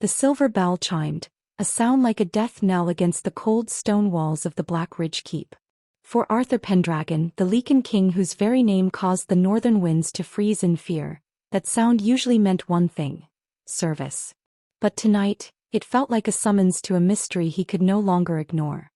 The silver bell chimed, a sound like a death knell against the cold stone walls of the Black Ridge Keep. For Arthur Pendragon, the Lycan King whose very name caused the northern winds to freeze in fear, that sound usually meant one thing: service. But tonight, it felt like a summons to a mystery he could no longer ignore.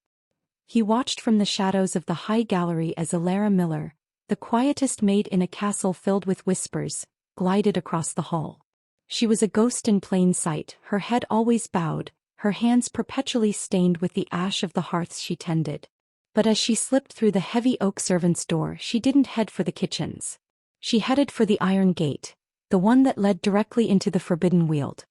He watched from the shadows of the high gallery as Alara Miller, the quietest maid in a castle filled with whispers, glided across the hall. She was a ghost in plain sight, her head always bowed, her hands perpetually stained with the ash of the hearths she tended. But as she slipped through the heavy oak servant's door, she didn't head for the kitchens. She headed for the iron gate, the one that led directly into the Forbidden Weald.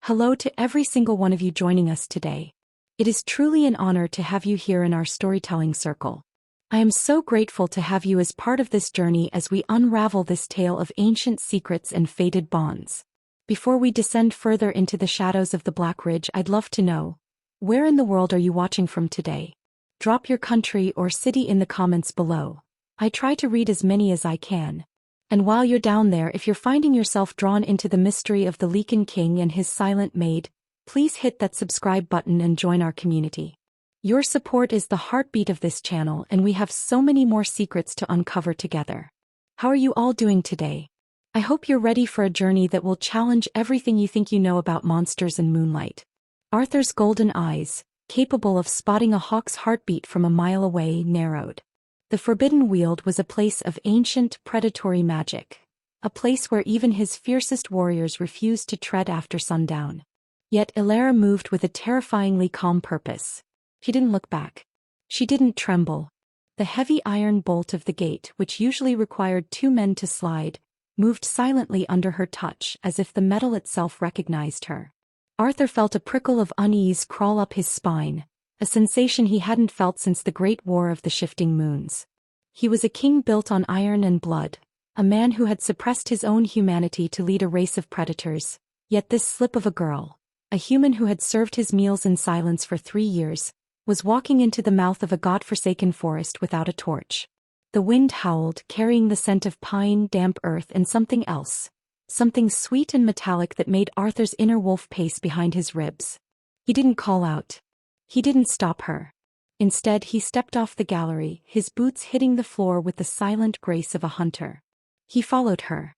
Hello to every single one of you joining us today. It is truly an honor to have you here in our storytelling circle. I am so grateful to have you as part of this journey as we unravel this tale of ancient secrets and fated bonds. Before we descend further into the shadows of the Black Ridge, I'd love to know, where in the world are you watching from today? Drop your country or city in the comments below. I try to read as many as I can. And while you're down there, if you're finding yourself drawn into the mystery of the Lycan King and his silent maid, please hit that subscribe button and join our community. Your support is the heartbeat of this channel, and we have so many more secrets to uncover together. How are you all doing today? I hope you're ready for a journey that will challenge everything you think you know about monsters and moonlight. Arthur's golden eyes, capable of spotting a hawk's heartbeat from a mile away, narrowed. The Forbidden Weald was a place of ancient, predatory magic, a place where even his fiercest warriors refused to tread after sundown. Yet Alara moved with a terrifyingly calm purpose. She didn't look back. She didn't tremble. The heavy iron bolt of the gate, which usually required 2 men to slide, moved silently under her touch as if the metal itself recognized her. Arthur felt a prickle of unease crawl up his spine, a sensation he hadn't felt since the Great War of the Shifting Moons. He was a king built on iron and blood, a man who had suppressed his own humanity to lead a race of predators, yet this slip of a girl, a human who had served his meals in silence for 3 years, was walking into the mouth of a god-forsaken forest without a torch. The wind howled, carrying the scent of pine, damp earth, and something else, something sweet and metallic that made Arthur's inner wolf pace behind his ribs. He didn't call out. He didn't stop her. Instead, he stepped off the gallery, his boots hitting the floor with the silent grace of a hunter. He followed her.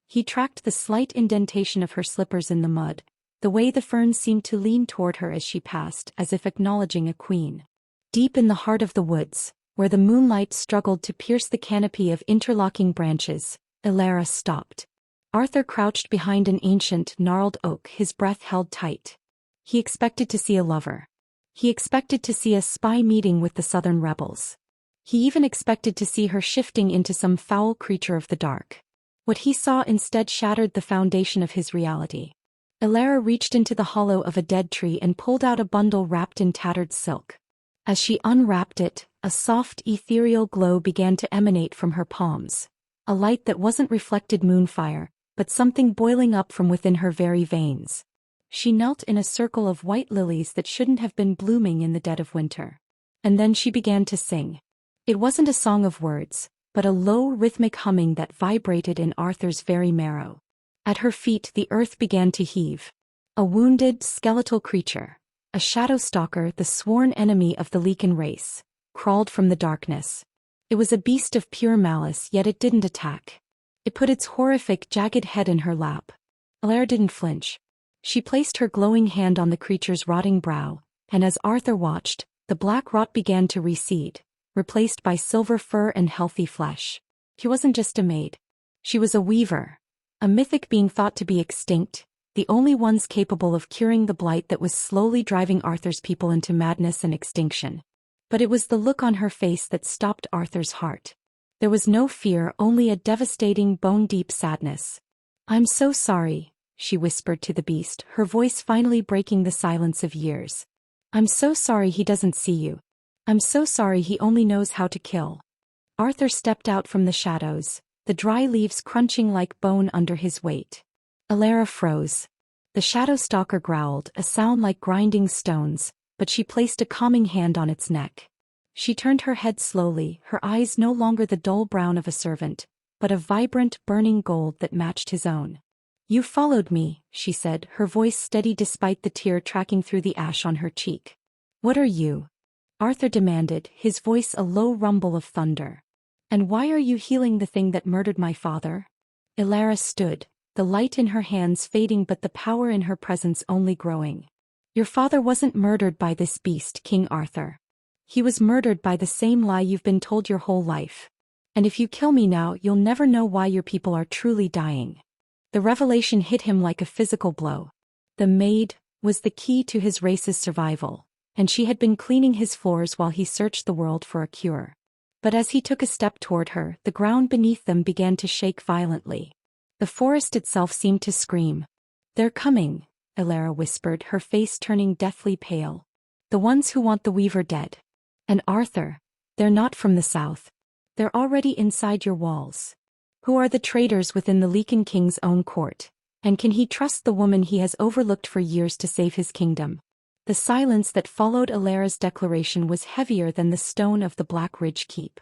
He tracked the slight indentation of her slippers in the mud, the way the ferns seemed to lean toward her as she passed, as if acknowledging a queen. Deep in the heart of the woods, where the moonlight struggled to pierce the canopy of interlocking branches, Alara stopped. Arthur crouched behind an ancient, gnarled oak, his breath held tight. He expected to see a lover. He expected to see a spy meeting with the southern rebels. He even expected to see her shifting into some foul creature of the dark. What he saw instead shattered the foundation of his reality. Alara reached into the hollow of a dead tree and pulled out a bundle wrapped in tattered silk. As she unwrapped it, a soft, ethereal glow began to emanate from her palms, a light that wasn't reflected moonfire, but something boiling up from within her very veins. She knelt in a circle of white lilies that shouldn't have been blooming in the dead of winter. And then she began to sing. It wasn't a song of words, but a low, rhythmic humming that vibrated in Arthur's very marrow. At her feet the earth began to heave. A wounded, skeletal creature, a shadow stalker, the sworn enemy of the Lycan race, crawled from the darkness. It was a beast of pure malice, yet it didn't attack. It put its horrific, jagged head in her lap. Alara didn't flinch. She placed her glowing hand on the creature's rotting brow, and as Arthur watched, the black rot began to recede, replaced by silver fur and healthy flesh. She wasn't just a maid. She was a weaver. A mythic being thought to be extinct, the only ones capable of curing the blight that was slowly driving Arthur's people into madness and extinction. But it was the look on her face that stopped Arthur's heart. There was no fear, only a devastating, bone-deep sadness. "I'm so sorry," she whispered to the beast, her voice finally breaking the silence of years. "I'm so sorry he doesn't see you. I'm so sorry he only knows how to kill." Arthur stepped out from the shadows, the dry leaves crunching like bone under his weight. Alara froze. The shadow stalker growled, a sound like grinding stones, but she placed a calming hand on its neck. She turned her head slowly, her eyes no longer the dull brown of a servant, but a vibrant, burning gold that matched his own. You followed me, she said, her voice steady despite the tear tracking through the ash on her cheek. What are you? Arthur demanded, his voice a low rumble of thunder. And why are you healing the thing that murdered my father? Elara stood, the light in her hands fading but the power in her presence only growing. Your father wasn't murdered by this beast, King Arthur. He was murdered by the same lie you've been told your whole life. And if you kill me now, you'll never know why your people are truly dying. The revelation hit him like a physical blow. The Maid was the key to his race's survival, and she had been cleaning his floors while he searched the world for a cure. But as he took a step toward her, the ground beneath them began to shake violently. The forest itself seemed to scream. They're coming, Elara whispered, her face turning deathly pale. The ones who want the Weaver dead. And Arthur, they're not from the south. They're already inside your walls. Who are the traitors within the Lycan King's own court? And can he trust the woman he has overlooked for years to save his kingdom? The silence that followed Elara's declaration was heavier than the stone of the Black Ridge Keep.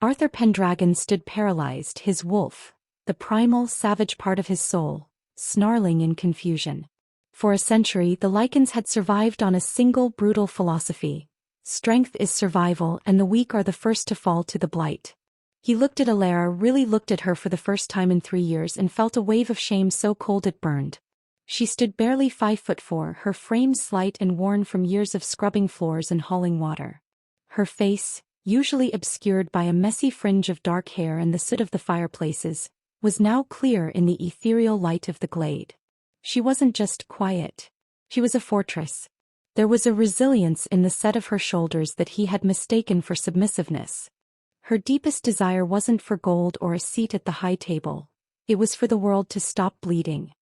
Arthur Pendragon stood paralyzed, his wolf, the primal, savage part of his soul, snarling in confusion. For a century the Lycans had survived on a single brutal philosophy. Strength is survival and the weak are the first to fall to the blight. He looked at Elara, really looked at her for the first time in 3 years and felt a wave of shame so cold it burned. She stood barely 5'4", her frame slight and worn from years of scrubbing floors and hauling water. Her face, usually obscured by a messy fringe of dark hair and the soot of the fireplaces, was now clear in the ethereal light of the glade. She wasn't just quiet. She was a fortress. There was a resilience in the set of her shoulders that he had mistaken for submissiveness. Her deepest desire wasn't for gold or a seat at the high table. It was for the world to stop bleeding.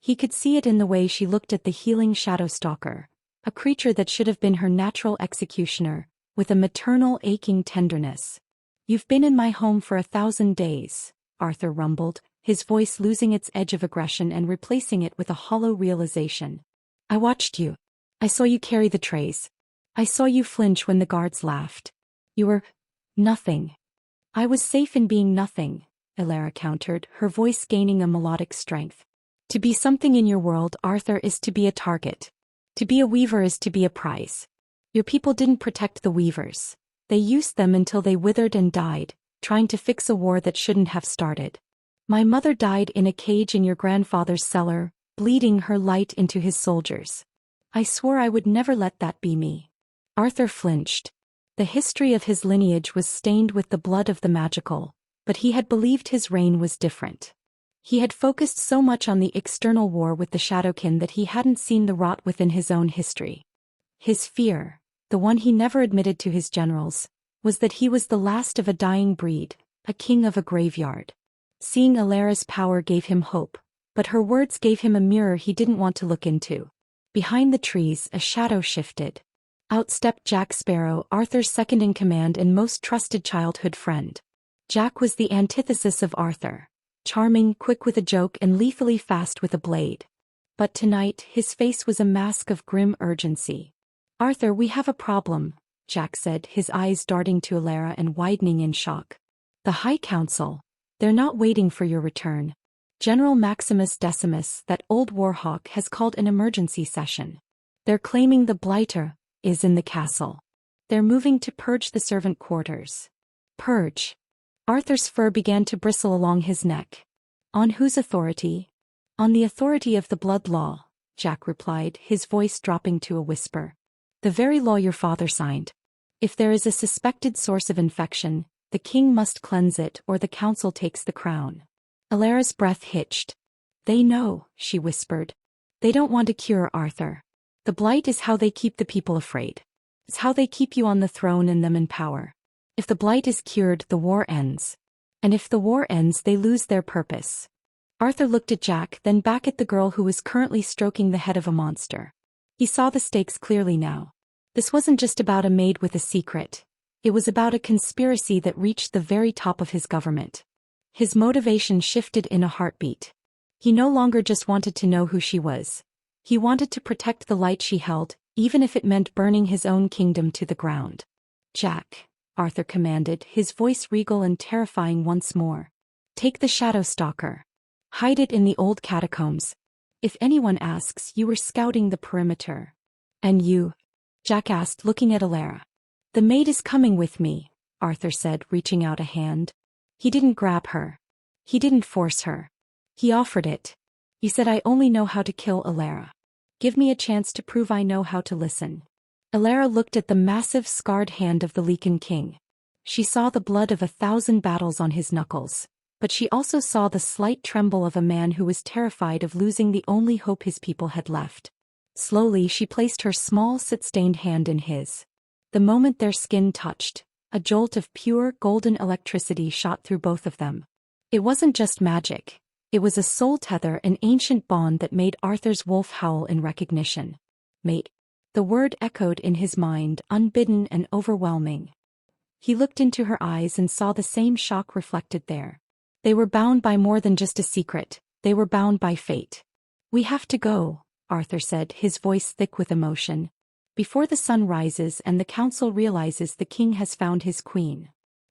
He could see it in the way she looked at the healing shadow stalker, a creature that should have been her natural executioner, with a maternal aching tenderness. You've been in my home for 1,000 days, Arthur rumbled, his voice losing its edge of aggression and replacing it with a hollow realization. I watched you. I saw you carry the trays. I saw you flinch when the guards laughed. You were nothing. I was safe in being nothing, Elara countered, her voice gaining a melodic strength. To be something in your world, Arthur, is to be a target. To be a weaver is to be a prize. Your people didn't protect the weavers. They used them until they withered and died, trying to fix a war that shouldn't have started. My mother died in a cage in your grandfather's cellar, bleeding her light into his soldiers. I swore I would never let that be me. Arthur flinched. The history of his lineage was stained with the blood of the magical, but he had believed his reign was different. He had focused so much on the external war with the Shadowkin that he hadn't seen the rot within his own history. His fear, the one he never admitted to his generals, was that he was the last of a dying breed, a king of a graveyard. Seeing Elara's power gave him hope, but her words gave him a mirror he didn't want to look into. Behind the trees, a shadow shifted. Out stepped Jack Sparrow, Arthur's second-in-command and most trusted childhood friend. Jack was the antithesis of Arthur. Charming, quick with a joke and lethally fast with a blade. But tonight, his face was a mask of grim urgency. Arthur, we have a problem, Jack said, his eyes darting to Elara and widening in shock. The High Council. They're not waiting for your return. General Maximus Decimus, that old warhawk, has called an emergency session. They're claiming the Blighter is in the castle. They're moving to purge the servant quarters. Purge. Arthur's fur began to bristle along his neck. On whose authority? On the authority of the blood law, Jack replied, his voice dropping to a whisper. The very law your father signed. If there is a suspected source of infection, the king must cleanse it or the council takes the crown. Elara's breath hitched. They know, she whispered. They don't want a cure, Arthur. The blight is how they keep the people afraid. It's how they keep you on the throne and them in power. If the blight is cured, the war ends. And if the war ends, they lose their purpose. Arthur looked at Jack, then back at the girl who was currently stroking the head of a monster. He saw the stakes clearly now. This wasn't just about a maid with a secret. It was about a conspiracy that reached the very top of his government. His motivation shifted in a heartbeat. He no longer just wanted to know who she was. He wanted to protect the light she held, even if it meant burning his own kingdom to the ground. Jack, Arthur commanded, his voice regal and terrifying once more. Take the Shadow Stalker. Hide it in the old catacombs. If anyone asks, you were scouting the perimeter. And you? Jack asked, looking at Alara. The maid is coming with me, Arthur said, reaching out a hand. He didn't grab her. He didn't force her. He offered it. He said, I only know how to kill Alara. Give me a chance to prove I know how to listen. Alara looked at the massive scarred hand of the Lycan King. She saw the blood of 1,000 battles on his knuckles, but she also saw the slight tremble of a man who was terrified of losing the only hope his people had left. Slowly she placed her small soot-stained hand in his. The moment their skin touched, a jolt of pure golden electricity shot through both of them. It wasn't just magic. It was a soul tether, an ancient bond that made Arthur's wolf howl in recognition. Maid. The word echoed in his mind, unbidden and overwhelming. He looked into her eyes and saw the same shock reflected there. They were bound by more than just a secret. They were bound by fate. We have to go, Arthur said, his voice thick with emotion. Before the sun rises and the council realizes the king has found his queen.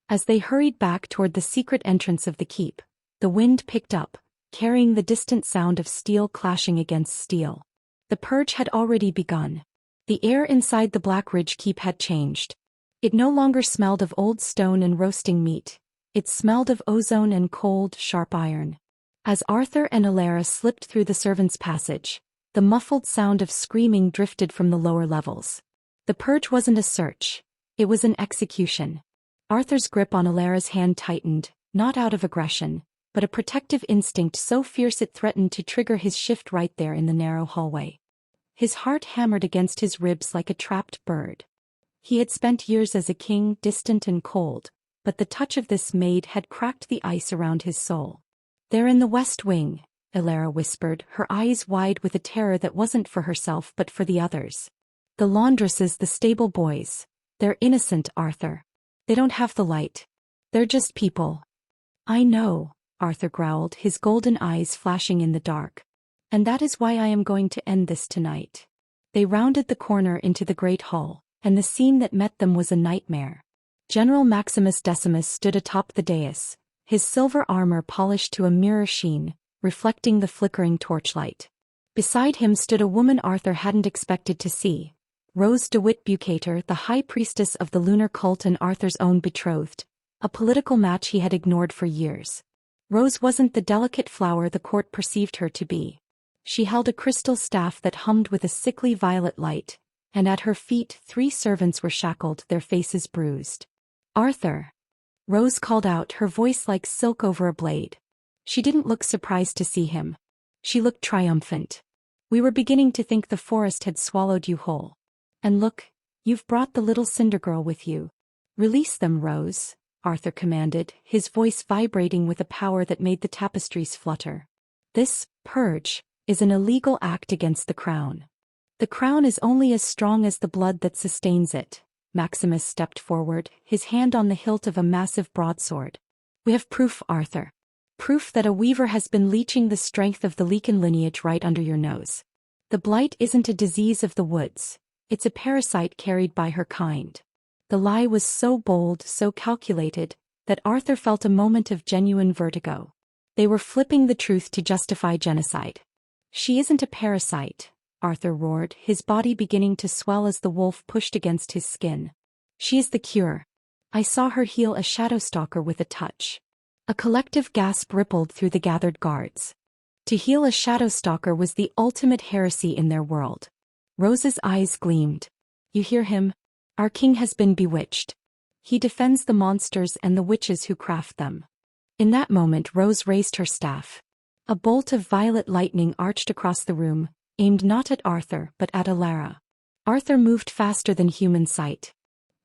As they hurried back toward the secret entrance of the keep, the wind picked up, carrying the distant sound of steel clashing against steel. The purge had already begun. The air inside the Black Ridge Keep had changed. It no longer smelled of old stone and roasting meat. It smelled of ozone and cold, sharp iron. As Arthur and Alara slipped through the servants' passage, the muffled sound of screaming drifted from the lower levels. The purge wasn't a search. It was an execution. Arthur's grip on Alara's hand tightened, not out of aggression, but a protective instinct so fierce it threatened to trigger his shift right there in the narrow hallway. His heart hammered against his ribs like a trapped bird. He had spent years as a king, distant and cold, but the touch of this maid had cracked the ice around his soul. They're in the West Wing, Alara whispered, her eyes wide with a terror that wasn't for herself but for the others. The laundresses, the stable boys. They're innocent, Arthur. They don't have the light. They're just people. I know, Arthur growled, his golden eyes flashing in the dark. And that is why I am going to end this tonight. They rounded the corner into the great hall, and the scene that met them was a nightmare. General Maximus Decimus stood atop the dais, his silver armor polished to a mirror sheen, reflecting the flickering torchlight. Beside him stood a woman Arthur hadn't expected to see. Rose DeWitt Bucator, the high priestess of the lunar cult and Arthur's own betrothed, a political match he had ignored for years. Rose wasn't the delicate flower the court perceived her to be. She held a crystal staff that hummed with a sickly violet light, and at her feet 3 servants were shackled, their faces bruised. Arthur! Rose called out, her voice like silk over a blade. She didn't look surprised to see him. She looked triumphant. We were beginning to think the forest had swallowed you whole. And look, you've brought the little cinder girl with you. Release them, Rose, Arthur commanded, his voice vibrating with a power that made the tapestries flutter. This purge is an illegal act against the crown. The crown is only as strong as the blood that sustains it. Maximus stepped forward, his hand on the hilt of a massive broadsword. We have proof, Arthur. Proof that a weaver has been leeching the strength of the Lycan lineage right under your nose. The blight isn't a disease of the woods. It's a parasite carried by her kind. The lie was so bold, so calculated, that Arthur felt a moment of genuine vertigo. They were flipping the truth to justify genocide. She isn't a parasite, Arthur roared, his body beginning to swell as the wolf pushed against his skin. She is the cure. I saw her heal a shadow stalker with a touch. A collective gasp rippled through the gathered guards. To heal a shadow stalker was the ultimate heresy in their world. Rose's eyes gleamed. You hear him? Our king has been bewitched. He defends the monsters and the witches who craft them. In that moment Rose raised her staff. A bolt of violet lightning arched across the room, aimed not at Arthur but at Alara. Arthur moved faster than human sight.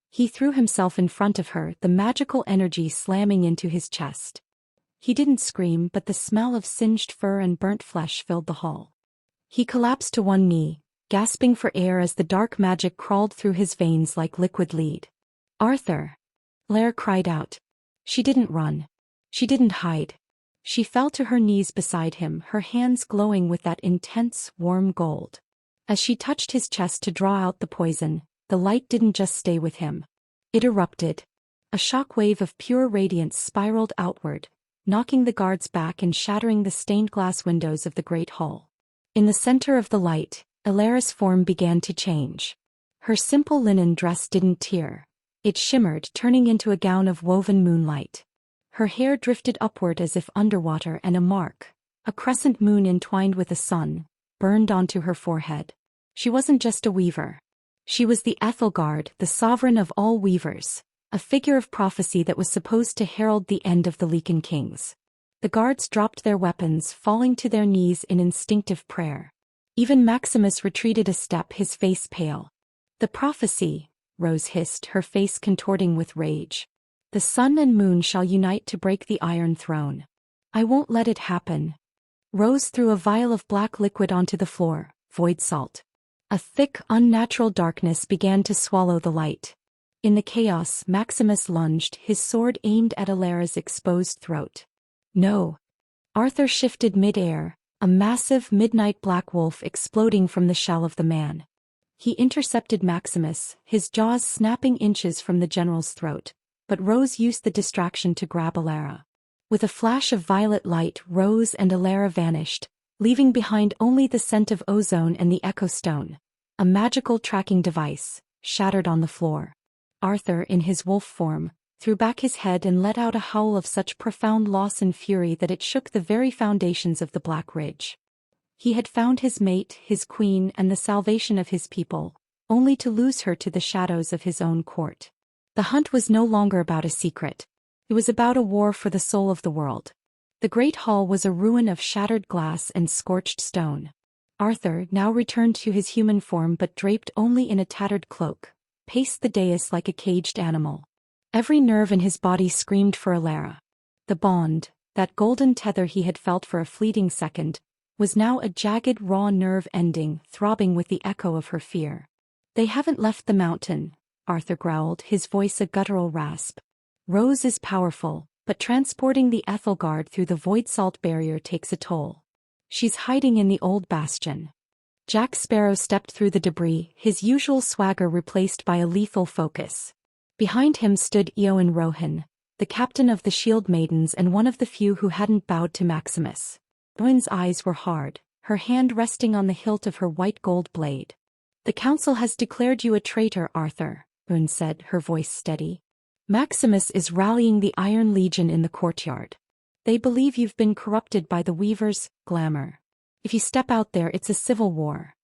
He threw himself in front of her, the magical energy slamming into his chest. He didn't scream, but the smell of singed fur and burnt flesh filled the hall. He collapsed to one knee, gasping for air as the dark magic crawled through his veins like liquid lead. Arthur! Lara cried out. She didn't run. She didn't hide. She fell to her knees beside him, her hands glowing with that intense, warm gold. As she touched his chest to draw out the poison, the light didn't just stay with him. It erupted. A shock wave of pure radiance spiraled outward, knocking the guards back and shattering the stained glass windows of the great hall. In the center of the light, Alara's form began to change. Her simple linen dress didn't tear. It shimmered, turning into a gown of woven moonlight. Her hair drifted upward as if underwater, and a crescent moon entwined with the sun, burned onto her forehead. She wasn't just a weaver. She was the Ethelgard, the sovereign of all weavers, a figure of prophecy that was supposed to herald the end of the Lycan Kings. The guards dropped their weapons, falling to their knees in instinctive prayer. Even Maximus retreated a step, his face pale. "The prophecy," Rose hissed, her face contorting with rage. "The sun and moon shall unite to break the Iron Throne. I won't let it happen." Rose threw a vial of black liquid onto the floor, void salt. A thick, unnatural darkness began to swallow the light. In the chaos, Maximus lunged, his sword aimed at Alara's exposed throat. "No." Arthur shifted mid-air, a massive midnight black wolf exploding from the shell of the man. He intercepted Maximus, his jaws snapping inches from the general's throat, but Rose used the distraction to grab Alara. With a flash of violet light, Rose and Alara vanished, leaving behind only the scent of ozone and the echo stone, a magical tracking device, shattered on the floor. Arthur, in his wolf form, threw back his head and let out a howl of such profound loss and fury that it shook the very foundations of the Black Ridge. He had found his mate, his queen, and the salvation of his people, only to lose her to the shadows of his own court. The hunt was no longer about a secret. It was about a war for the soul of the world. The great hall was a ruin of shattered glass and scorched stone. Arthur, now returned to his human form but draped only in a tattered cloak, paced the dais like a caged animal. Every nerve in his body screamed for Alara. The bond, that golden tether he had felt for a fleeting second, was now a jagged raw nerve ending, throbbing with the echo of her fear. "They haven't left the mountain," Arthur growled, his voice a guttural rasp. "Rose is powerful, but transporting the Ethelgard through the void salt barrier takes a toll. She's hiding in the old bastion." Jack Sparrow stepped through the debris, his usual swagger replaced by a lethal focus. Behind him stood Eowyn Rohan, the captain of the Shield Maidens and one of the few who hadn't bowed to Maximus. Eowyn's eyes were hard, her hand resting on the hilt of her white gold blade. "The council has declared you a traitor, Arthur," Eowyn said, her voice steady. "Maximus is rallying the Iron Legion in the courtyard. They believe you've been corrupted by the Weaver's glamour. If you step out there, it's a civil war."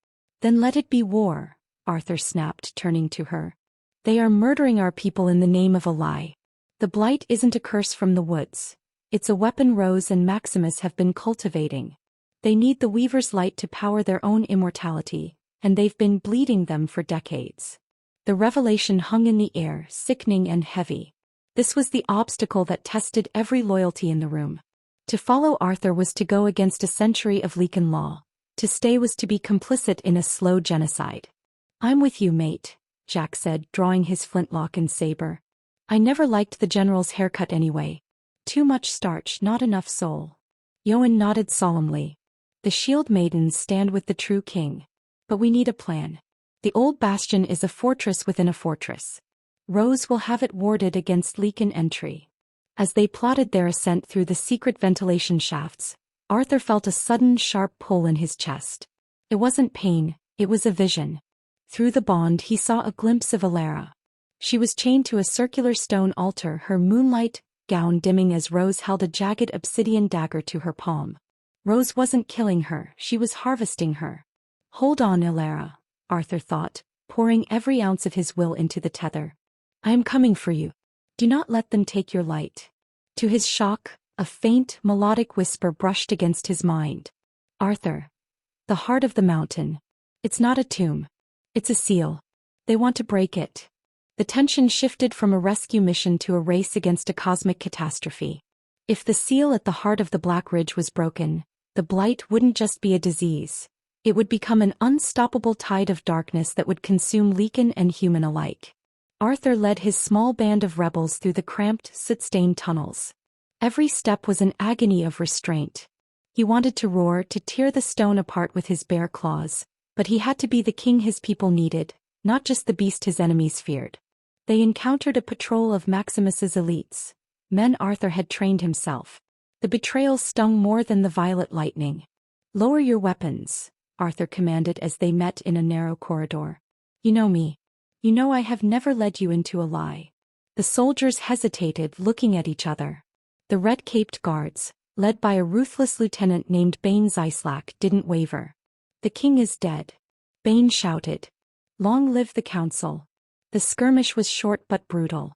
"Then let it be war," Arthur snapped, turning to her. "They are murdering our people in the name of a lie. The blight isn't a curse from the woods. It's a weapon Rose and Maximus have been cultivating. They need the Weaver's light to power their own immortality, and they've been bleeding them for decades." The revelation hung in the air, sickening and heavy. This was the obstacle that tested every loyalty in the room. To follow Arthur was to go against a century of Lycan law. To stay was to be complicit in a slow genocide. "I'm with you, mate," Jack said, drawing his flintlock and saber. "I never liked the general's haircut anyway. Too much starch, not enough soul." Eowyn nodded solemnly. "The Shield Maidens stand with the true king. But we need a plan. The old bastion is a fortress within a fortress. Rose will have it warded against Lycan entry." As they plotted their ascent through the secret ventilation shafts, Arthur felt a sudden sharp pull in his chest. It wasn't pain, it was a vision. Through the bond he saw a glimpse of Alara. She was chained to a circular stone altar, her moonlight gown dimming as Rose held a jagged obsidian dagger to her palm. Rose wasn't killing her, she was harvesting her. "Hold on, Alara," Arthur thought, pouring every ounce of his will into the tether. "I am coming for you. Do not let them take your light." To his shock, a faint, melodic whisper brushed against his mind. "Arthur. The heart of the mountain. It's not a tomb. It's a seal. They want to break it." The tension shifted from a rescue mission to a race against a cosmic catastrophe. If the seal at the heart of the Black Ridge was broken, the blight wouldn't just be a disease. It would become an unstoppable tide of darkness that would consume Lycan and human alike. Arthur led his small band of rebels through the cramped, soot-stained tunnels. Every step was an agony of restraint. He wanted to roar, to tear the stone apart with his bare claws, but he had to be the king his people needed, not just the beast his enemies feared. They encountered a patrol of Maximus's elites, men Arthur had trained himself. The betrayal stung more than the violet lightning. "Lower your weapons," Arthur commanded as they met in a narrow corridor. "You know me. You know I have never led you into a lie." The soldiers hesitated, looking at each other. The red-caped guards, led by a ruthless lieutenant named Bane Zeislak, didn't waver. "The king is dead," Bane shouted. "Long live the council." The skirmish was short but brutal.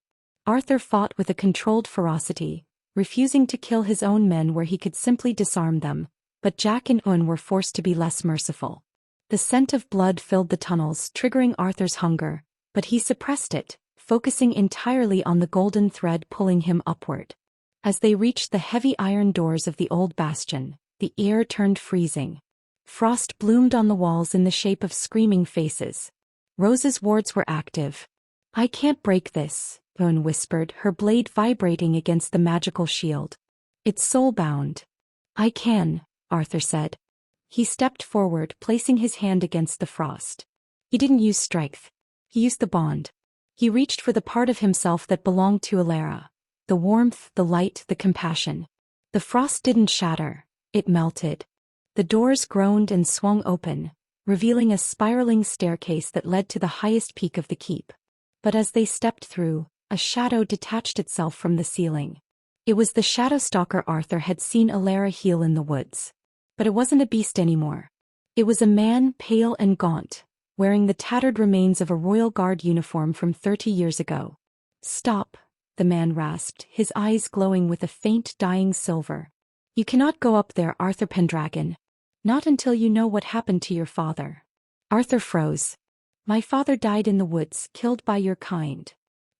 Arthur fought with a controlled ferocity, refusing to kill his own men where he could simply disarm them, but Jack and Owen were forced to be less merciful. The scent of blood filled the tunnels, triggering Arthur's hunger, but he suppressed it, focusing entirely on the golden thread pulling him upward. As they reached the heavy iron doors of the old bastion, the air turned freezing. Frost bloomed on the walls in the shape of screaming faces. Rose's wards were active. "I can't break this," Owen whispered, her blade vibrating against the magical shield. "It's soul-bound." "I can," Arthur said. He stepped forward, placing his hand against the frost. He didn't use strength. He used the bond. He reached for the part of himself that belonged to Elara. The warmth, the light, the compassion. The frost didn't shatter. It melted. The doors groaned and swung open, revealing a spiraling staircase that led to the highest peak of the keep. But as they stepped through, a shadow detached itself from the ceiling. It was the shadow stalker Arthur had seen Elara heal in the woods. But it wasn't a beast anymore. It was a man, pale and gaunt, wearing the tattered remains of a royal guard uniform from 30 years ago. "Stop," the man rasped, his eyes glowing with a faint dying silver. "You cannot go up there, Arthur Pendragon. Not until you know what happened to your father." Arthur froze. "My father died in the woods, killed by your kind."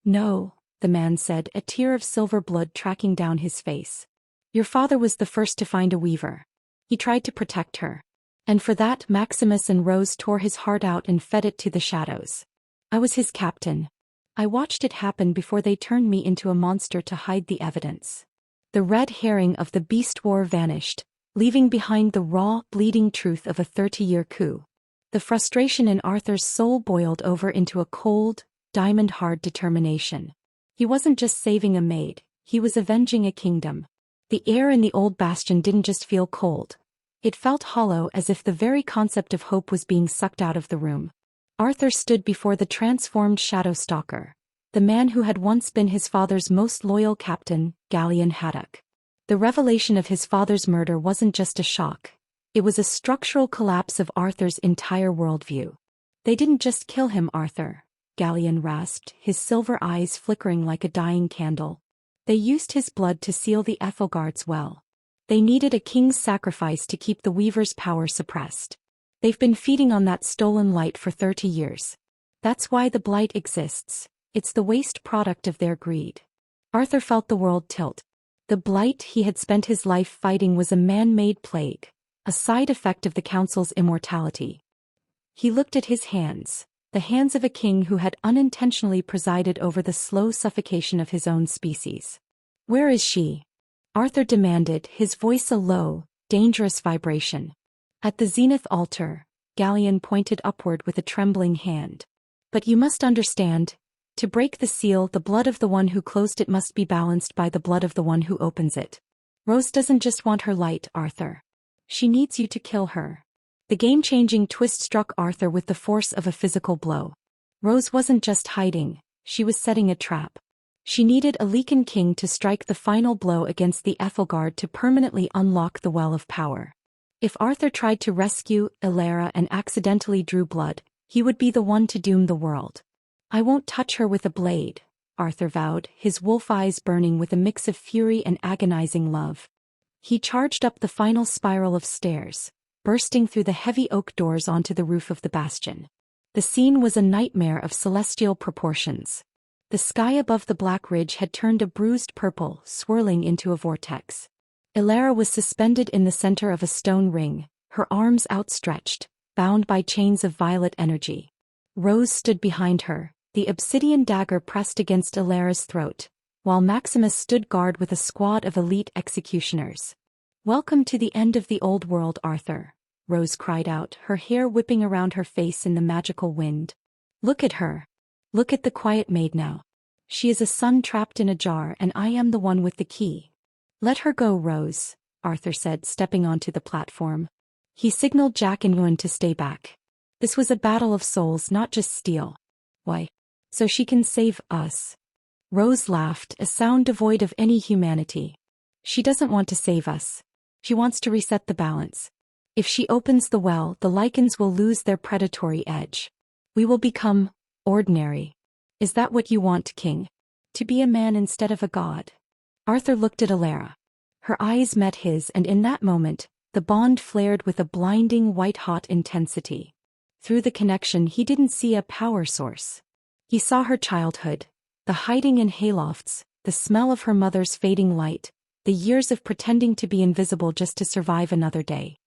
"No," the man said, a tear of silver blood tracking down his face. "Your father was the first to find a weaver. He tried to protect her. And for that Maximus and Rose tore his heart out and fed it to the shadows. I was his captain. I watched it happen before they turned me into a monster to hide the evidence." The red herring of the beast war vanished, leaving behind the raw, bleeding truth of a 30-year coup. The frustration in Arthur's soul boiled over into a cold, diamond-hard determination. He wasn't just saving a maid, he was avenging a kingdom. The air in the old bastion didn't just feel cold. It felt hollow, as if the very concept of hope was being sucked out of the room. Arthur stood before the transformed shadow stalker, the man who had once been his father's most loyal captain, Gallion Haddock. The revelation of his father's murder wasn't just a shock. It was a structural collapse of Arthur's entire worldview. "They didn't just kill him, Arthur," Gallion rasped, his silver eyes flickering like a dying candle. "They used his blood to seal the Ethelgard's well. They needed a king's sacrifice to keep the Weaver's power suppressed. They've been feeding on that stolen light for 30 years. That's why the blight exists. It's the waste product of their greed." Arthur felt the world tilt. The blight he had spent his life fighting was a man-made plague, a side effect of the council's immortality. He looked at his hands, the hands of a king who had unintentionally presided over the slow suffocation of his own species. "Where is she?" Arthur demanded, his voice a low, dangerous vibration. "At the zenith altar," Gallion pointed upward with a trembling hand. "But you must understand, to break the seal, the blood of the one who closed it must be balanced by the blood of the one who opens it. Rose doesn't just want her light, Arthur. She needs you to kill her." The game-changing twist struck Arthur with the force of a physical blow. Rose wasn't just hiding, she was setting a trap. She needed a Lycan King to strike the final blow against the Ethelgard to permanently unlock the well of power. If Arthur tried to rescue Elara and accidentally drew blood, he would be the one to doom the world. "I won't touch her with a blade," Arthur vowed, his wolf eyes burning with a mix of fury and agonizing love. He charged up the final spiral of stairs, bursting through the heavy oak doors onto the roof of the bastion. The scene was a nightmare of celestial proportions. The sky above the black ridge had turned a bruised purple, swirling into a vortex. Elara was suspended in the center of a stone ring, her arms outstretched, bound by chains of violet energy. Rose stood behind her, the obsidian dagger pressed against Elara's throat, while Maximus stood guard with a squad of elite executioners. "Welcome to the end of the old world, Arthur," Rose cried out, her hair whipping around her face in the magical wind. "Look at her. Look at the quiet maid now. She is a sun trapped in a jar, and I am the one with the key." Let her go, Rose, Arthur said, stepping onto the platform. He signaled Jack and Ewan to stay back. This was a battle of souls, not just steel. Why? So she can save us. Rose laughed, a sound devoid of any humanity. She doesn't want to save us. She wants to reset the balance. If she opens the well, the Lycans will lose their predatory edge. We will become ordinary. Is that what you want, King? To be a man instead of a god? Arthur looked at Alara. Her eyes met his, and in that moment, the bond flared with a blinding white-hot intensity. Through the connection, he didn't see a power source. He saw her childhood, the hiding in haylofts, the smell of her mother's fading light, the years of pretending to be invisible just to survive another day.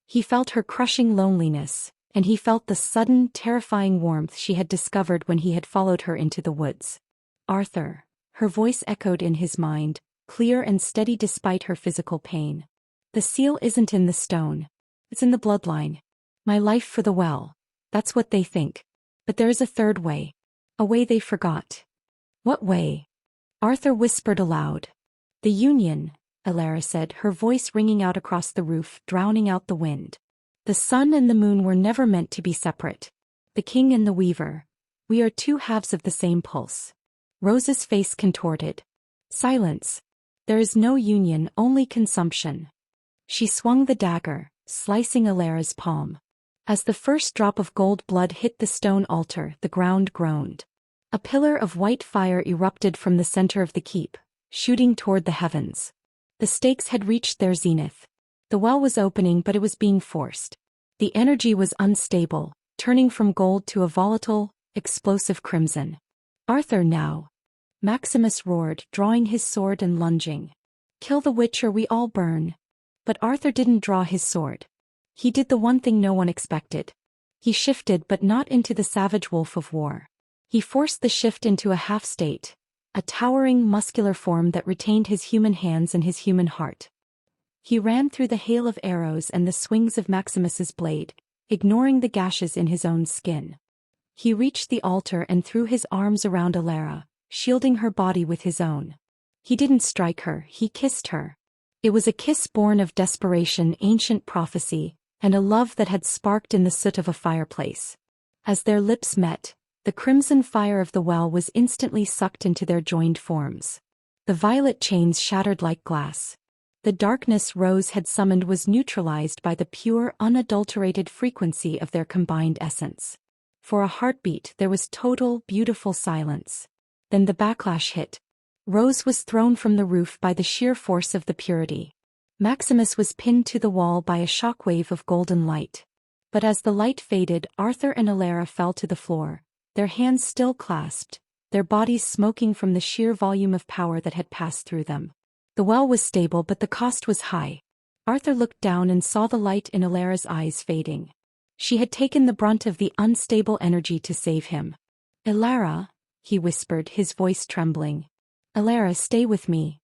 He felt her crushing loneliness, and he felt the sudden, terrifying warmth she had discovered when he had followed her into the woods. Arthur, her voice echoed in his mind, clear and steady despite her physical pain. The seal isn't in the stone. It's in the bloodline. My life for the well. That's what they think. But there is a third way. A way they forgot. What way? Arthur whispered aloud. The Union, Alara said, her voice ringing out across the roof, drowning out the wind. The sun and the moon were never meant to be separate. The king and the weaver. We are two halves of the same pulse. Rose's face contorted. Silence. There is no union, only consumption. She swung the dagger, slicing Alara's palm. As the first drop of gold blood hit the stone altar, the ground groaned. A pillar of white fire erupted from the center of the keep, shooting toward the heavens. The stakes had reached their zenith. The well was opening, but it was being forced. The energy was unstable, turning from gold to a volatile, explosive crimson. Arthur now. Maximus roared, drawing his sword and lunging. Kill the witch or we all burn. But Arthur didn't draw his sword. He did the one thing no one expected. He shifted, but not into the savage wolf of war. He forced the shift into a half-state, a towering, muscular form that retained his human hands and his human heart. He ran through the hail of arrows and the swings of Maximus's blade, ignoring the gashes in his own skin. He reached the altar and threw his arms around Alara, shielding her body with his own. He didn't strike her, he kissed her. It was a kiss born of desperation, ancient prophecy, and a love that had sparked in the soot of a fireplace. As their lips met, the crimson fire of the well was instantly sucked into their joined forms. The violet chains shattered like glass. The darkness Rose had summoned was neutralized by the pure, unadulterated frequency of their combined essence. For a heartbeat, there was total, beautiful silence. Then the backlash hit. Rose was thrown from the roof by the sheer force of the purity. Maximus was pinned to the wall by a shockwave of golden light. But as the light faded, Arthur and Alara fell to the floor, their hands still clasped, their bodies smoking from the sheer volume of power that had passed through them. The well was stable, but the cost was high. Arthur looked down and saw the light in Alara's eyes fading. She had taken the brunt of the unstable energy to save him. Alara, he whispered, his voice trembling. Alara, stay with me.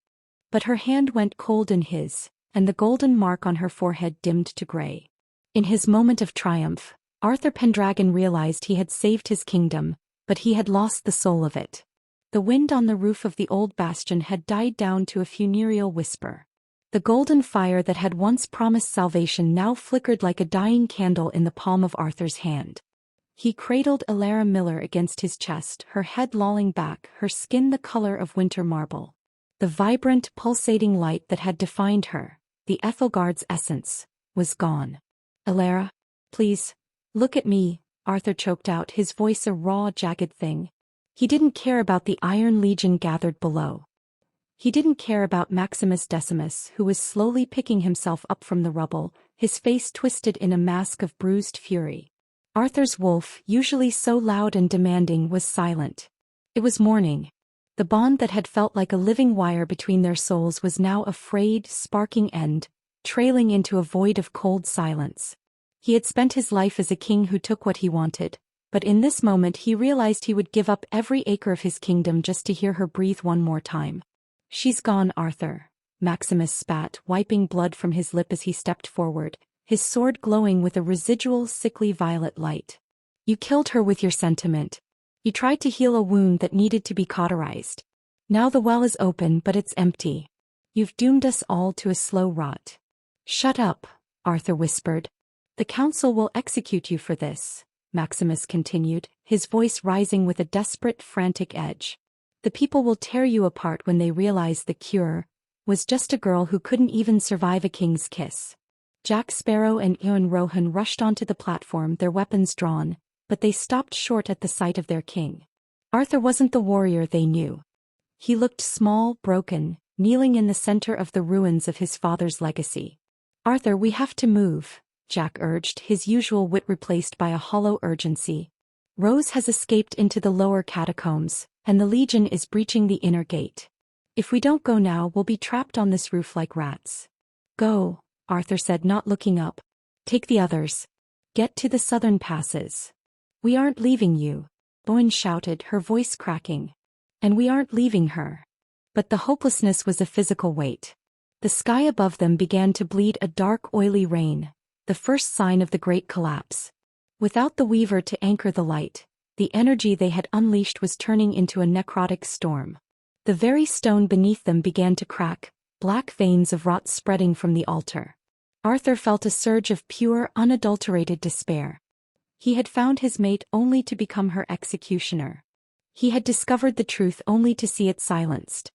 But her hand went cold in his, and the golden mark on her forehead dimmed to gray. In his moment of triumph, Arthur Pendragon realized he had saved his kingdom, but he had lost the soul of it. The wind on the roof of the old bastion had died down to a funereal whisper. The golden fire that had once promised salvation now flickered like a dying candle in the palm of Arthur's hand. He cradled Alara Miller against his chest, her head lolling back, her skin the color of winter marble. The vibrant, pulsating light that had defined her, the Ethelgard's essence, was gone. Alara, please, look at me, Arthur choked out, his voice a raw, jagged thing. He didn't care about the Iron Legion gathered below. He didn't care about Maximus Decimus, who was slowly picking himself up from the rubble, his face twisted in a mask of bruised fury. Arthur's wolf, usually so loud and demanding, was silent. It was morning. The bond that had felt like a living wire between their souls was now a frayed, sparking end, trailing into a void of cold silence. He had spent his life as a king who took what he wanted, but in this moment he realized he would give up every acre of his kingdom just to hear her breathe one more time. She's gone, Arthur, Maximus spat, wiping blood from his lip as he stepped forward, his sword glowing with a residual sickly violet light. You killed her with your sentiment. You tried to heal a wound that needed to be cauterized. Now the well is open, but it's empty. You've doomed us all to a slow rot. Shut up, Arthur whispered. The council will execute you for this, Maximus continued, his voice rising with a desperate, frantic edge. The people will tear you apart when they realize the cure was just a girl who couldn't even survive a king's kiss. Jack Sparrow and Ian Rohan rushed onto the platform, their weapons drawn, but they stopped short at the sight of their king. Arthur wasn't the warrior they knew. He looked small, broken, kneeling in the center of the ruins of his father's legacy. Arthur, we have to move, Jack urged, his usual wit replaced by a hollow urgency. Rose has escaped into the lower catacombs, and the Legion is breaching the inner gate. If we don't go now, we'll be trapped on this roof like rats. Go, Arthur said, not looking up. Take the others. Get to the southern passes. We aren't leaving you, Bowen shouted, her voice cracking. And we aren't leaving her. But the hopelessness was a physical weight. The sky above them began to bleed a dark, oily rain, the first sign of the great collapse. Without the Weaver to anchor the light, the energy they had unleashed was turning into a necrotic storm. The very stone beneath them began to crack, black veins of rot spreading from the altar. Arthur felt a surge of pure, unadulterated despair. He had found his mate only to become her executioner. He had discovered the truth only to see it silenced.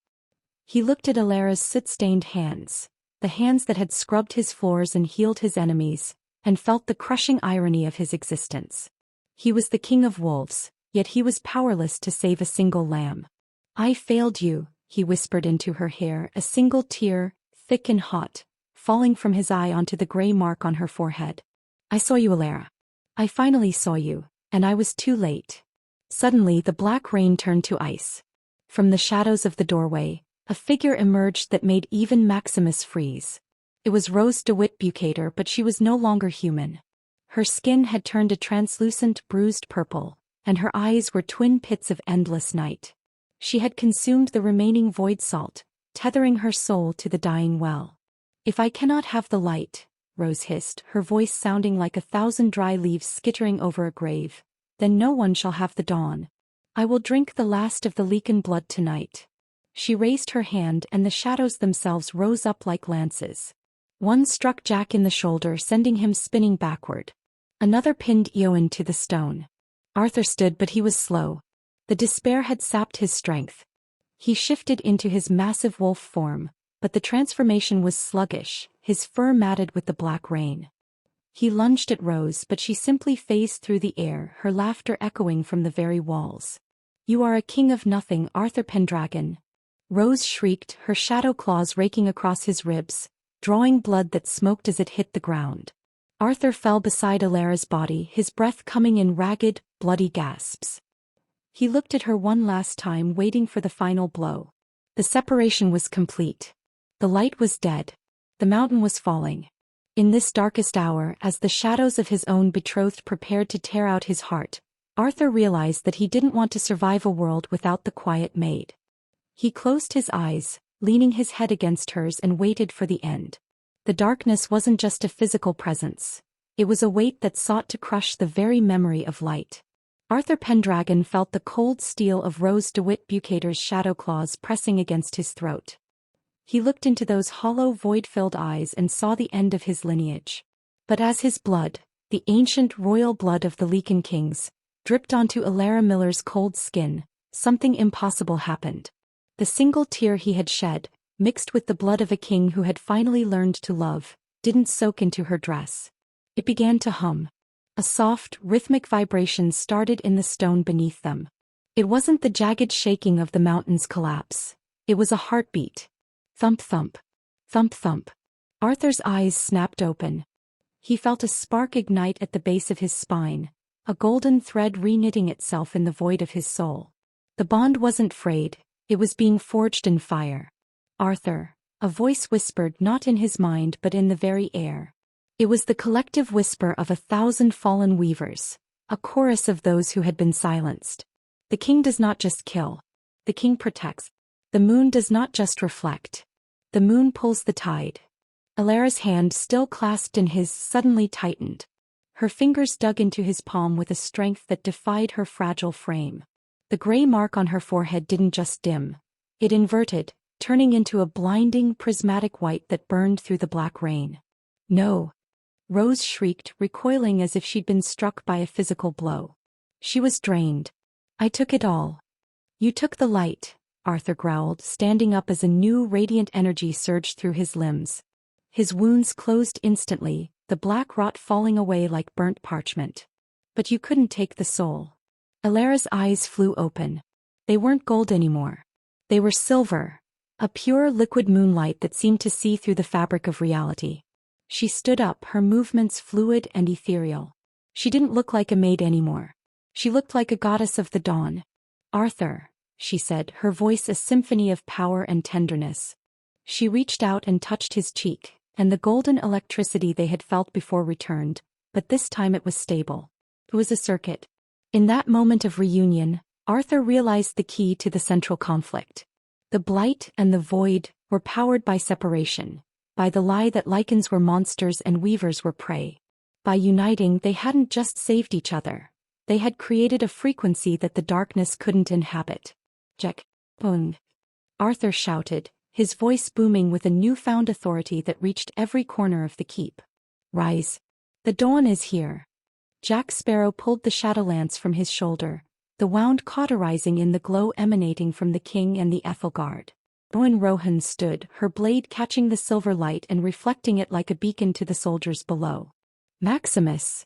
He looked at Alara's soot-stained hands, the hands that had scrubbed his floors and healed his enemies, and felt the crushing irony of his existence. He was the king of wolves, yet he was powerless to save a single lamb. I failed you, he whispered into her hair, a single tear, thick and hot, falling from his eye onto the gray mark on her forehead. I saw you, Alara. I finally saw you, and I was too late. Suddenly the black rain turned to ice. From the shadows of the doorway, a figure emerged that made even Maximus freeze. It was Rose DeWitt Bucator, but she was no longer human. Her skin had turned a translucent, bruised purple, and her eyes were twin pits of endless night. She had consumed the remaining void salt, tethering her soul to the dying well. If I cannot have the light, Rose hissed, her voice sounding like 1,000 dry leaves skittering over a grave, then no one shall have the dawn. I will drink the last of the Lycan blood tonight. She raised her hand and the shadows themselves rose up like lances. One struck Jack in the shoulder, sending him spinning backward. Another pinned Eowyn to the stone. Arthur stood, but he was slow. The despair had sapped his strength. He shifted into his massive wolf form, but the transformation was sluggish, his fur matted with the black rain. He lunged at Rose, but she simply phased through the air, her laughter echoing from the very walls. You are a king of nothing, Arthur Pendragon. Rose shrieked, her shadow claws raking across his ribs, drawing blood that smoked as it hit the ground. Arthur fell beside Alara's body, his breath coming in ragged, bloody gasps. He looked at her one last time, waiting for the final blow. The separation was complete. The light was dead. The mountain was falling. In this darkest hour, as the shadows of his own betrothed prepared to tear out his heart, Arthur realized that he didn't want to survive a world without the quiet Maid. He closed his eyes, leaning his head against hers, and waited for the end. The darkness wasn't just a physical presence. It was a weight that sought to crush the very memory of light. Arthur Pendragon felt the cold steel of Rose DeWitt Bucator's shadow claws pressing against his throat. He looked into those hollow, void-filled eyes and saw the end of his lineage. But as his blood, the ancient royal blood of the Lycan Kings, dripped onto Alara Miller's cold skin, something impossible happened. The single tear he had shed, mixed with the blood of a king who had finally learned to love, didn't soak into her dress. It began to hum. A soft, rhythmic vibration started in the stone beneath them. It wasn't the jagged shaking of the mountain's collapse. It was a heartbeat. Thump thump. Thump thump. Arthur's eyes snapped open. He felt a spark ignite at the base of his spine, a golden thread reknitting itself in the void of his soul. The bond wasn't frayed, it was being forged in fire. Arthur, a voice whispered, not in his mind but in the very air. It was the collective whisper of 1,000 fallen weavers, a chorus of those who had been silenced. The king does not just kill. The king protects. The moon does not just reflect. The moon pulls the tide. Alara's hand, still clasped in his, suddenly tightened. Her fingers dug into his palm with a strength that defied her fragile frame. The gray mark on her forehead didn't just dim. It inverted, turning into a blinding prismatic white that burned through the black rain. No! Rose shrieked, recoiling as if she'd been struck by a physical blow. She was drained. I took it all. You took the light, Arthur growled, standing up as a new radiant energy surged through his limbs. His wounds closed instantly, the black rot falling away like burnt parchment. But you couldn't take the soul. Alara's eyes flew open. They weren't gold anymore. They were silver, a pure liquid moonlight that seemed to see through the fabric of reality. She stood up, her movements fluid and ethereal. She didn't look like a maid anymore. She looked like a goddess of the dawn. Arthur, she said, her voice a symphony of power and tenderness. She reached out and touched his cheek, and the golden electricity they had felt before returned, but this time it was stable. It was a circuit. In that moment of reunion, Arthur realized the key to the central conflict. The blight and the void were powered by separation, by the lie that Lycans were monsters and weavers were prey. By uniting, they hadn't just saved each other. They had created a frequency that the darkness couldn't inhabit. Jack, boom! Arthur shouted, his voice booming with a newfound authority that reached every corner of the keep. Rise! The dawn is here. Jack Sparrow pulled the shadow lance from his shoulder, the wound cauterizing in the glow emanating from the king and the Ethelguard. Owen Rohan stood, her blade catching the silver light and reflecting it like a beacon to the soldiers below. Maximus!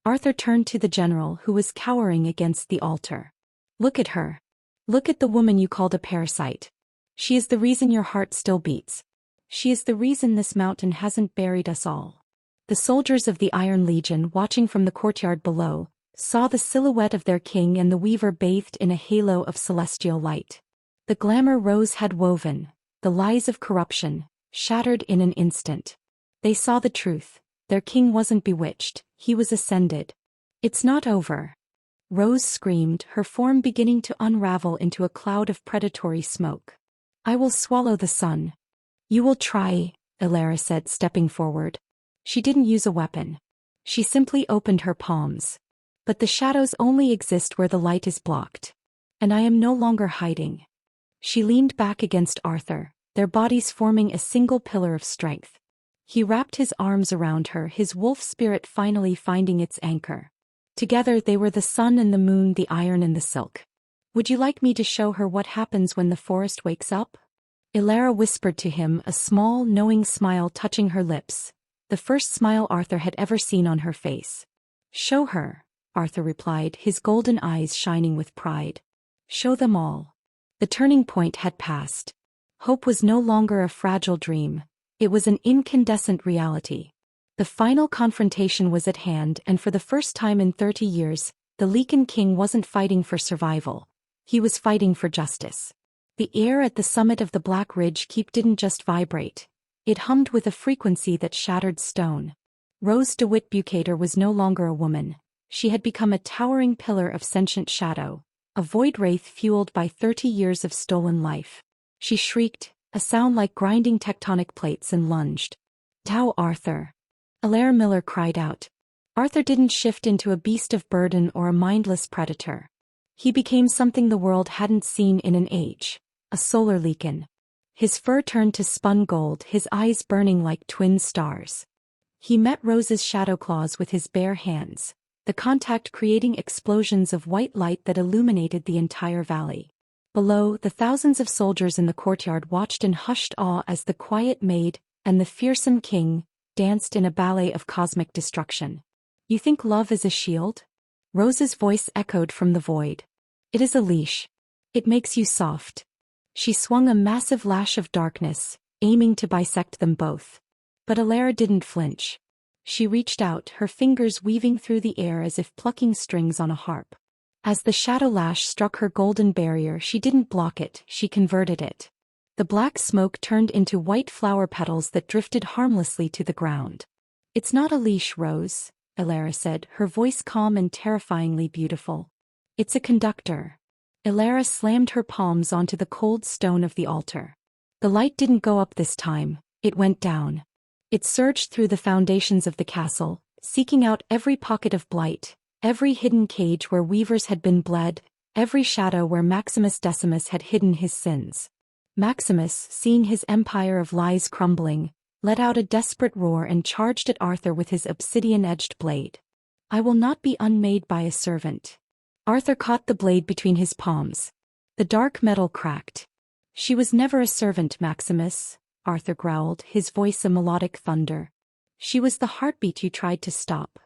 Arthur turned to the general who was cowering against the altar. Look at her. Look at the woman you called a parasite. She is the reason your heart still beats. She is the reason this mountain hasn't buried us all. The soldiers of the Iron Legion, watching from the courtyard below, saw the silhouette of their king and the weaver bathed in a halo of celestial light. The glamour Rose had woven, the lies of corruption, shattered in an instant. They saw the truth. Their king wasn't bewitched, he was ascended. It's not over. Rose screamed, her form beginning to unravel into a cloud of predatory smoke. I will swallow the sun. You will try, Alara said, stepping forward. She didn't use a weapon. She simply opened her palms. But the shadows only exist where the light is blocked. And I am no longer hiding. She leaned back against Arthur, their bodies forming a single pillar of strength. He wrapped his arms around her, his wolf spirit finally finding its anchor. Together they were the sun and the moon, the iron and the silk. Would you like me to show her what happens when the forest wakes up? Alara whispered to him, a small, knowing smile touching her lips, the first smile Arthur had ever seen on her face. Show her, Arthur replied, his golden eyes shining with pride. Show them all. The turning point had passed. Hope was no longer a fragile dream. It was an incandescent reality. The final confrontation was at hand, and for the first time in 30 years, the Lycan King wasn't fighting for survival. He was fighting for justice. The air at the summit of the Black Ridge Keep didn't just vibrate. It hummed with a frequency that shattered stone. Rose DeWitt Bucator was no longer a woman. She had become a towering pillar of sentient shadow, a void wraith fueled by 30 years of stolen life. She shrieked, a sound like grinding tectonic plates, and lunged. Tau Arthur! Alara Miller cried out. Arthur didn't shift into a beast of burden or a mindless predator. He became something the world hadn't seen in an age, a solar Lycan. His fur turned to spun gold, his eyes burning like twin stars. He met Rose's shadow claws with his bare hands, the contact creating explosions of white light that illuminated the entire valley. Below, the thousands of soldiers in the courtyard watched in hushed awe as the quiet Maid and the fearsome king danced in a ballet of cosmic destruction. You think love is a shield? Rose's voice echoed from the void. It is a leash. It makes you soft. She swung a massive lash of darkness, aiming to bisect them both. But Alara didn't flinch. She reached out, her fingers weaving through the air as if plucking strings on a harp. As the shadow lash struck her golden barrier, she didn't block it, she converted it. The black smoke turned into white flower petals that drifted harmlessly to the ground. It's not a leash, Rose, Alara said, her voice calm and terrifyingly beautiful. It's a conductor. Alara slammed her palms onto the cold stone of the altar. The light didn't go up this time, it went down. It surged through the foundations of the castle, seeking out every pocket of blight, every hidden cage where weavers had been bled, every shadow where Maximus Decimus had hidden his sins. Maximus, seeing his empire of lies crumbling, let out a desperate roar and charged at Arthur with his obsidian-edged blade. "I will not be unmade by a servant." Arthur caught the blade between his palms. The dark metal cracked. "She was never a servant, Maximus," Arthur growled, his voice a melodic thunder. "She was the heartbeat you tried to stop."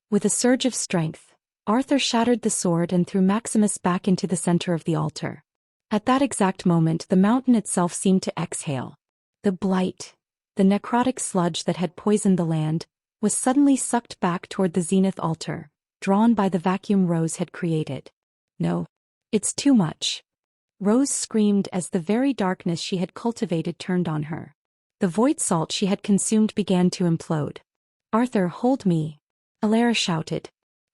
With a surge of strength, Arthur shattered the sword and threw Maximus back into the center of the altar. At that exact moment, the mountain itself seemed to exhale. The blight, the necrotic sludge that had poisoned the land, was suddenly sucked back toward the zenith altar, drawn by the vacuum Rose had created. "No. It's too much." Rose screamed as the very darkness she had cultivated turned on her. The void salt she had consumed began to implode. "Arthur, hold me," Alara shouted.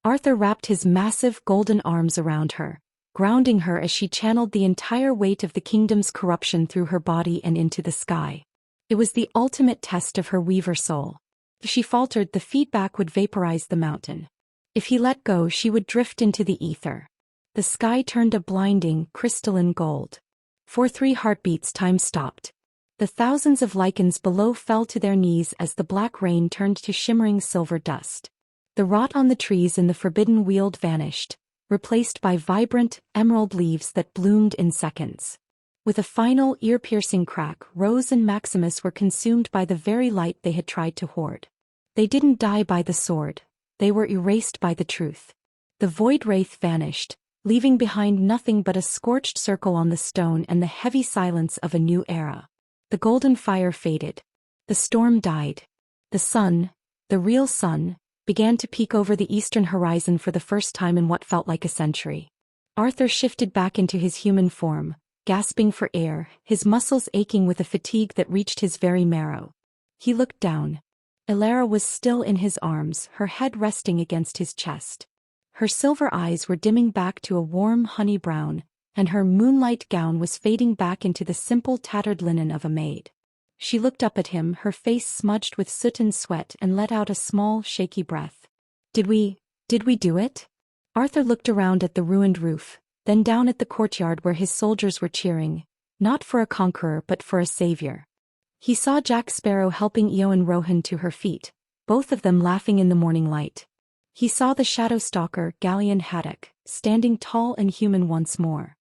Arthur wrapped his massive golden arms around her, grounding her as she channeled the entire weight of the kingdom's corruption through her body and into the sky. It was the ultimate test of her weaver soul. If she faltered, the feedback would vaporize the mountain. If he let go, she would drift into the ether. The sky turned a blinding, crystalline gold. For 3 heartbeats, time stopped. The thousands of Lycans below fell to their knees as the black rain turned to shimmering silver dust. The rot on the trees in the forbidden weald vanished, replaced by vibrant, emerald leaves that bloomed in seconds. With a final, ear-piercing crack, Rose and Maximus were consumed by the very light they had tried to hoard. They didn't die by the sword. They were erased by the truth. The void wraith vanished, leaving behind nothing but a scorched circle on the stone and the heavy silence of a new era. The golden fire faded. The storm died. The sun, the real sun, began to peek over the eastern horizon for the first time in what felt like a century. Arthur shifted back into his human form, gasping for air, his muscles aching with a fatigue that reached his very marrow. He looked down. Alara was still in his arms, her head resting against his chest. Her silver eyes were dimming back to a warm honey brown, and her moonlight gown was fading back into the simple tattered linen of a maid. She looked up at him, her face smudged with soot and sweat, and let out a small, shaky breath. Did we do it?" Arthur looked around at the ruined roof, then down at the courtyard where his soldiers were cheering, not for a conqueror but for a savior. He saw Jack Sparrow helping Eowyn Rohan to her feet, both of them laughing in the morning light. He saw the shadow stalker, Galleon Haddock, standing tall and human once more.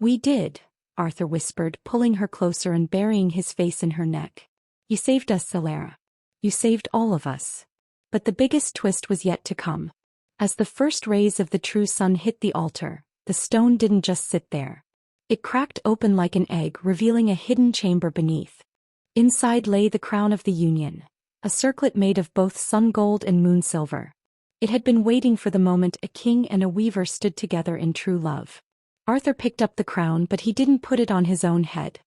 "We did," Arthur whispered, pulling her closer and burying his face in her neck. "You saved us, Alara. You saved all of us." But the biggest twist was yet to come. As the first rays of the true sun hit the altar, the stone didn't just sit there. It cracked open like an egg, revealing a hidden chamber beneath. Inside lay the crown of the Union, a circlet made of both sun gold and moon silver. It had been waiting for the moment a king and a weaver stood together in true love. Arthur picked up the crown, but he didn't put it on his own head.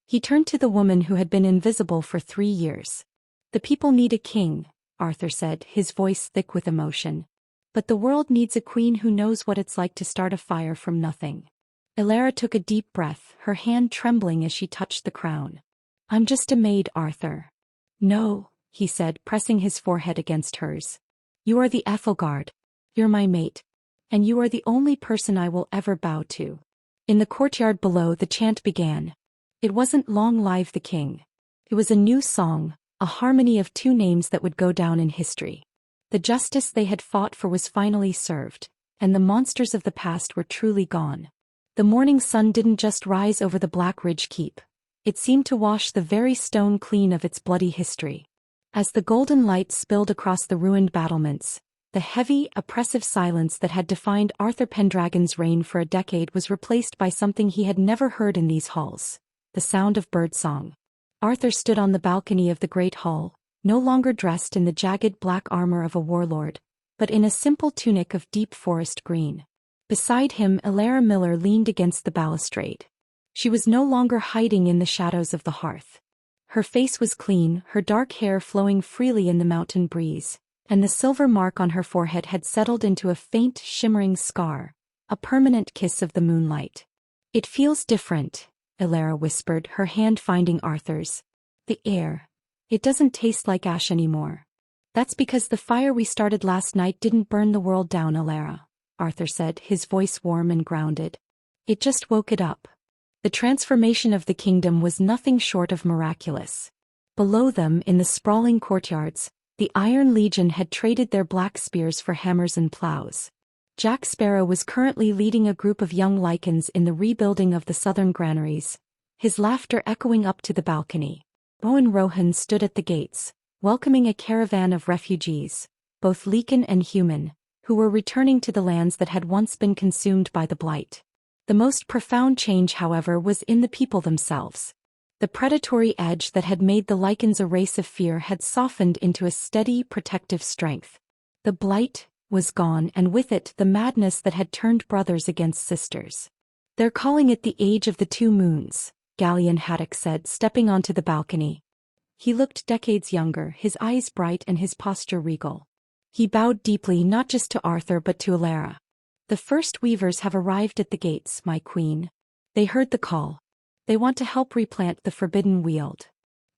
He turned to the woman who had been invisible for 3 years. "The people need a king," Arthur said, his voice thick with emotion. "But the world needs a queen who knows what it's like to start a fire from nothing." Alara took a deep breath, her hand trembling as she touched the crown. "I'm just a maid, Arthur." "No," he said, pressing his forehead against hers. "You are the Ethelgard. You're my mate. And you are the only person I will ever bow to." In the courtyard below, the chant began. It wasn't "Long Live the King." It was a new song, a harmony of 2 names that would go down in history. The justice they had fought for was finally served, and the monsters of the past were truly gone. The morning sun didn't just rise over the Black Ridge Keep. It seemed to wash the very stone clean of its bloody history. As the golden light spilled across the ruined battlements, the heavy, oppressive silence that had defined Arthur Pendragon's reign for a decade was replaced by something he had never heard in these halls: the sound of birdsong. Arthur stood on the balcony of the great hall, no longer dressed in the jagged black armor of a warlord, but in a simple tunic of deep forest green. Beside him, Alara Miller leaned against the balustrade. She was no longer hiding in the shadows of the hearth. Her face was clean, her dark hair flowing freely in the mountain breeze, and the silver mark on her forehead had settled into a faint, shimmering scar, a permanent kiss of the moonlight. "It feels different," Alara whispered, her hand finding Arthur's. "The air. It doesn't taste like ash anymore." "That's because the fire we started last night didn't burn the world down, Alara," Arthur said, his voice warm and grounded. "It just woke it up." The transformation of the kingdom was nothing short of miraculous. Below them, in the sprawling courtyards, the Iron Legion had traded their black spears for hammers and plows. Jack Sparrow was currently leading a group of young Lycans in the rebuilding of the southern granaries, his laughter echoing up to the balcony. Owen Rohan stood at the gates, welcoming a caravan of refugees, both Lycan and human, who were returning to the lands that had once been consumed by the blight. The most profound change, however, was in the people themselves. The predatory edge that had made the Lycans a race of fear had softened into a steady, protective strength. The blight was gone, and with it the madness that had turned brothers against sisters. "They're calling it the Age of the Two Moons," Gallion Haddock said, stepping onto the balcony. He looked decades younger, his eyes bright and his posture regal. He bowed deeply, not just to Arthur but to Alara. "The first weavers have arrived at the gates, my queen. They heard the call. They want to help replant the forbidden weald."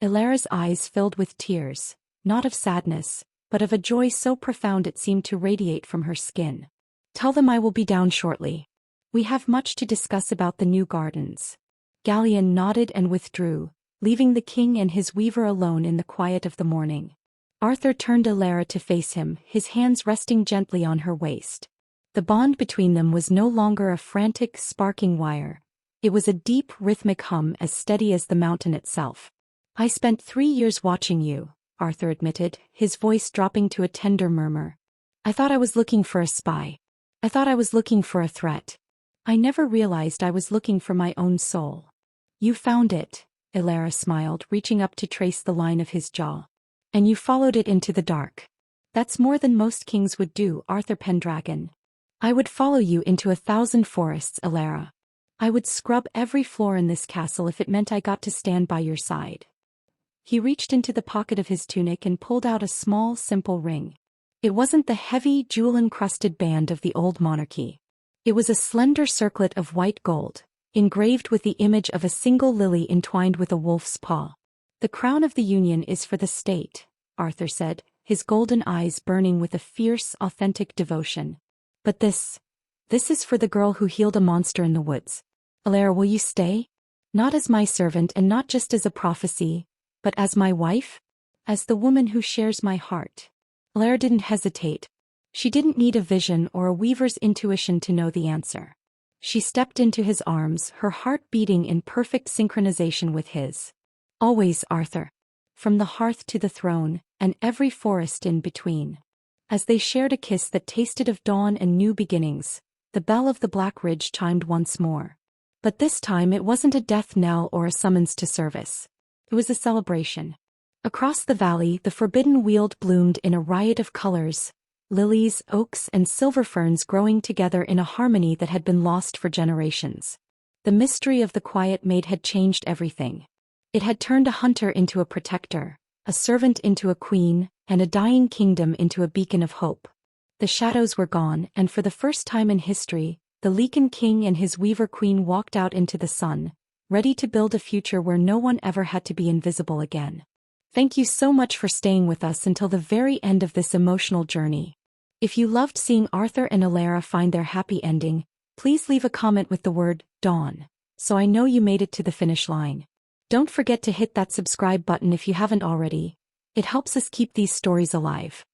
Alara's eyes filled with tears, not of sadness, but of a joy so profound it seemed to radiate from her skin. "Tell them I will be down shortly. We have much to discuss about the new gardens." Gallion nodded and withdrew, leaving the king and his weaver alone in the quiet of the morning. Arthur turned Alara to face him, his hands resting gently on her waist. The bond between them was no longer a frantic, sparking wire. It was a deep, rhythmic hum as steady as the mountain itself. "I spent 3 years watching you," Arthur admitted, his voice dropping to a tender murmur. "I thought I was looking for a spy. I thought I was looking for a threat. I never realized I was looking for my own soul." "You found it," Alara smiled, reaching up to trace the line of his jaw. "And you followed it into the dark. That's more than most kings would do, Arthur Pendragon." "I would follow you into 1,000 forests, Alara. I would scrub every floor in this castle if it meant I got to stand by your side." He reached into the pocket of his tunic and pulled out a small, simple ring. It wasn't the heavy, jewel-encrusted band of the old monarchy. It was a slender circlet of white gold, engraved with the image of a single lily entwined with a wolf's paw. "The crown of the Union is for the state," Arthur said, his golden eyes burning with a fierce, authentic devotion. "But this is for the girl who healed a monster in the woods. Alara, will you stay? Not as my servant and not just as a prophecy, but as my wife? As the woman who shares my heart." Alara didn't hesitate. She didn't need a vision or a weaver's intuition to know the answer. She stepped into his arms, her heart beating in perfect synchronization with his. "Always, Arthur. From the hearth to the throne, and every forest in between." As they shared a kiss that tasted of dawn and new beginnings, the bell of the Black Ridge chimed once more. But this time it wasn't a death knell or a summons to service. It was a celebration. Across the valley, the forbidden weald bloomed in a riot of colors, lilies, oaks, and silver ferns growing together in a harmony that had been lost for generations. The mystery of the quiet maid had changed everything. It had turned a hunter into a protector, a servant into a queen, and a dying kingdom into a beacon of hope. The shadows were gone, and for the first time in history, the Lycan King and his weaver queen walked out into the sun, ready to build a future where no one ever had to be invisible again. Thank you so much for staying with us until the very end of this emotional journey. If you loved seeing Arthur and Alara find their happy ending, please leave a comment with the word "Dawn," so I know you made it to the finish line. Don't forget to hit that subscribe button if you haven't already. It helps us keep these stories alive.